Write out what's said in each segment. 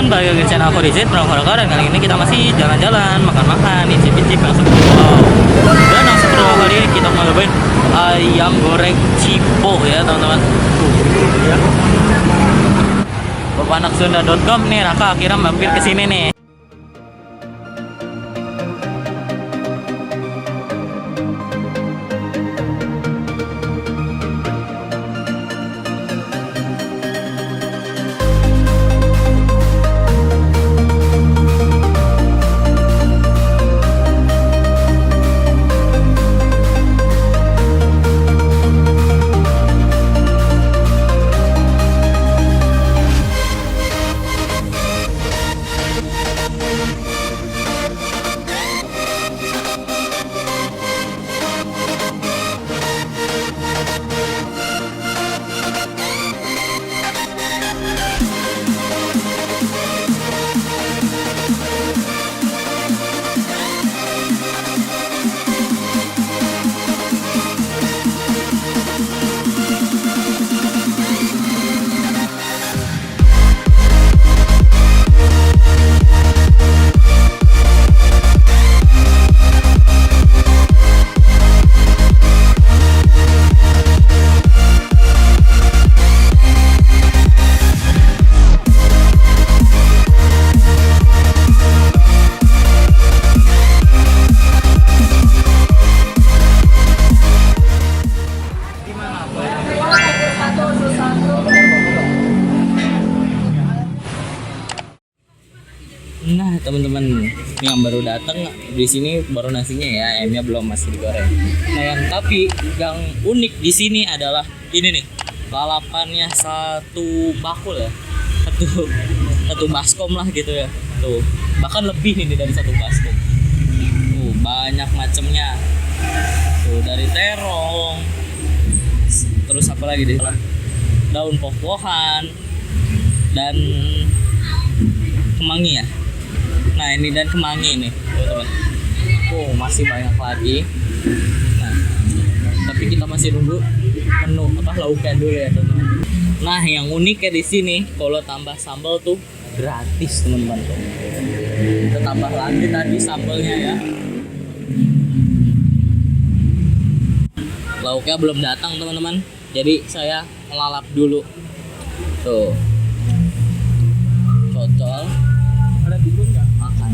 teman-teman, balik lagi di channel aku Rizit Purwokerto, dan kali ini kita masih jalan-jalan, makan-makan, icip-icip yang seperti dan yang seperti kali ini kita mau cobain ayam goreng cipo ya teman-teman. Ya. Bapandaksunda.com nih, Raka akhirnya mampir ke sini nih. Nah teman-teman, yang baru datang di sini baru nasinya ya, ayamnya belum, masih digoreng. Nah yang unik di sini adalah ini nih, lalapannya satu bakul ya, satu baskom lah gitu ya. Tuh bahkan lebih ini dari satu baskom. Tuh banyak macamnya. Tuh dari terong, terus apa lagi deh, daun poh-pohan dan kemangi ya. Nah ini dan kemangi nih teman-teman. Oh masih banyak lagi. Nah tapi kita masih nunggu menu lauknya dulu ya teman-teman. Nah yang uniknya di sini kalau tambah sambal tuh gratis teman-teman. Kita tambah lagi tadi sambalnya ya. Lauknya belum datang teman-teman, jadi saya melalap dulu. Tuh cocol. Ada timun nggak? Makan.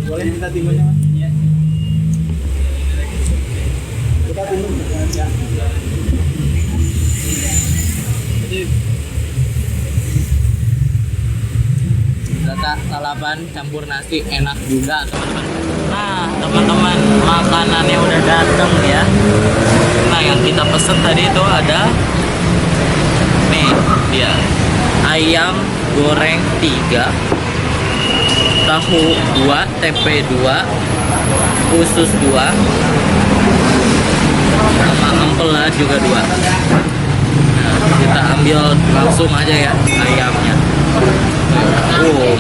Boleh minta timunnya mas? Iya. Kita timun ya. Jadi Data lalapan campur nasi enak juga teman-teman. Nah teman-teman, makanannya udah datang ya. Nah yang kita pesen tadi itu ada nih dia, ayam goreng 3, tahu 2, tempe 2, usus 2, sama ampela juga 2. Nah, kita ambil langsung aja ya ayamnya.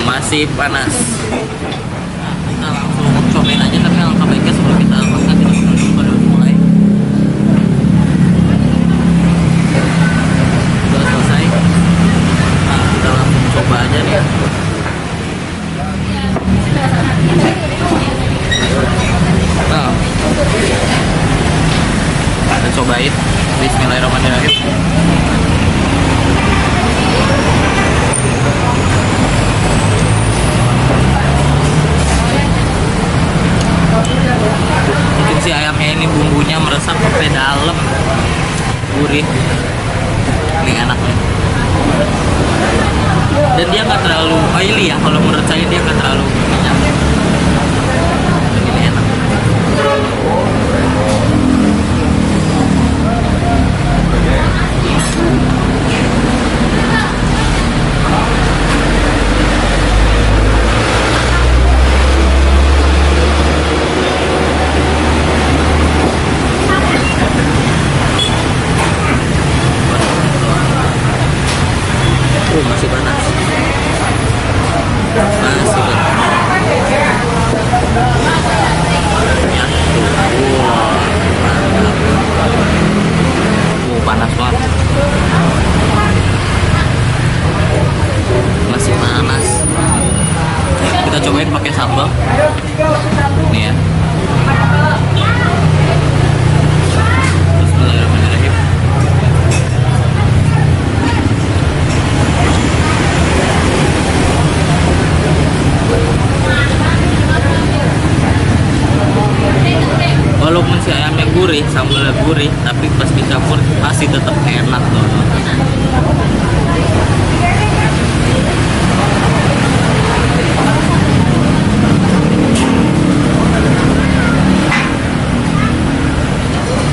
Masih panas. Nah, kita langsung cobain aja, tapi alangkah baiknya sebelum kita makan kita makan dulu baru mulai. Udah selesai. Nah, kita langsung coba aja nih ya. Nah, kita cobain. Bismillahirrahmanirrahim. Mungkin si ayamnya ini bumbunya meresap sampai dalam, gurih, ini enak nih. Dan dia nggak terlalu oily ya, kalau menurut saya dia nggak terlalu minyak. Ini enak. Masih panas. Masih panas. walaupun si ayamnya gurih, sambalnya gurih, tapi pas dicampur masih tetap enak loh.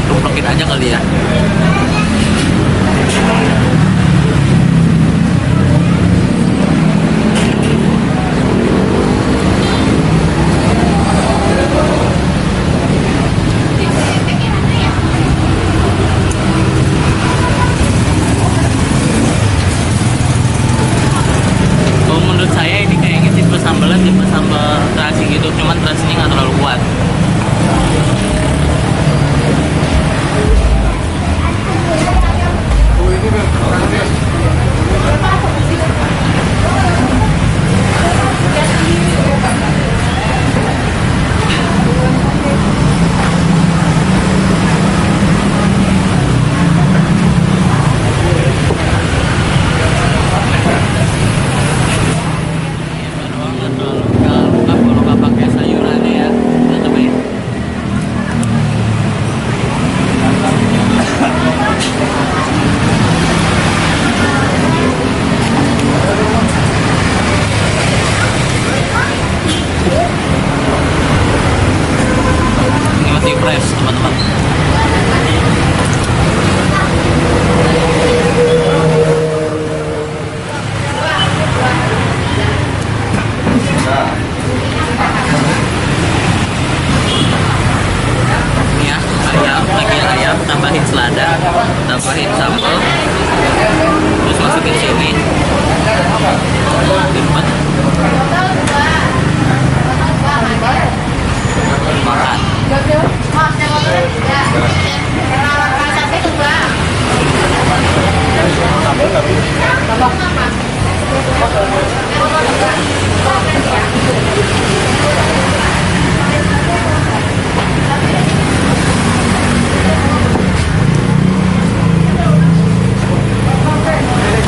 Tumpukin aja kali ya. Kalau menurut saya ini kayaknya tipe sambal terasi gitu, cuman terasinya nggak terlalu kuat. Kalau nggak pakai sayurannya ya, kita cobain. Ini masih fresh teman-teman. Ini ya, ayam, tambahin selada, tambahin sambal, terus masukin sini, lipat, makan.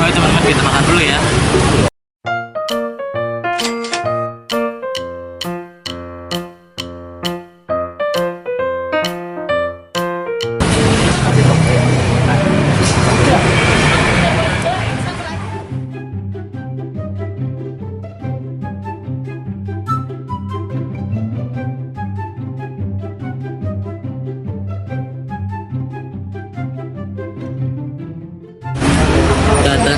Oke teman-teman, kita makan dulu ya. Dada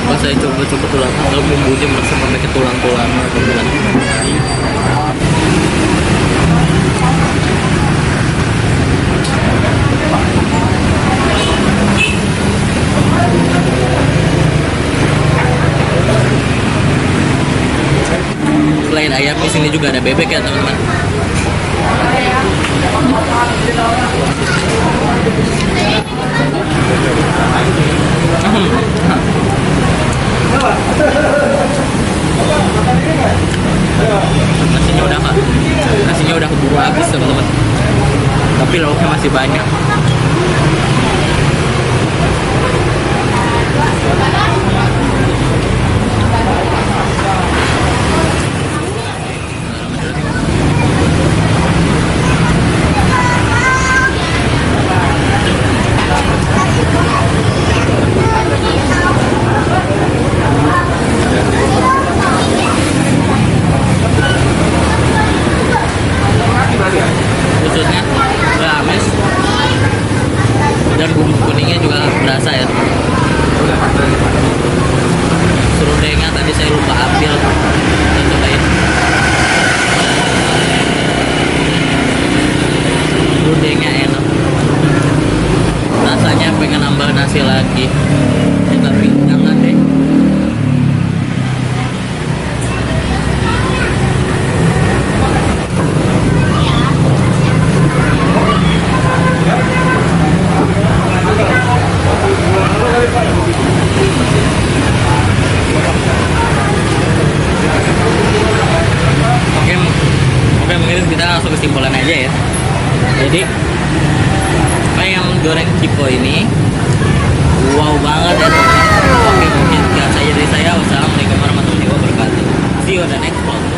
pas saya coba tulang, kalau bumbunya meresap sampai ke tulang-tulangnya teman-teman. Selain ayam di sini juga ada bebek ya teman-teman. Nasinya udah keburu habis teman-teman, tapi lauknya masih banyak. Khususnya udah habis dan bumbu kuningnya juga berasa ya. Serundengnya tadi saya lupa ambil, kita cobain. Serundengnya enak, rasanya pengen nambah nasi lagi ya, tapi jangan deh. Oke, mungkin kita langsung kesimpulan aja ya. Jadi ayam goreng Ciko ini wow banget ya teman-teman. Oke, mungkin sekian saja dari saya. Wassalamualaikum warahmatullahi wabarakatuh. See you on the next vlog.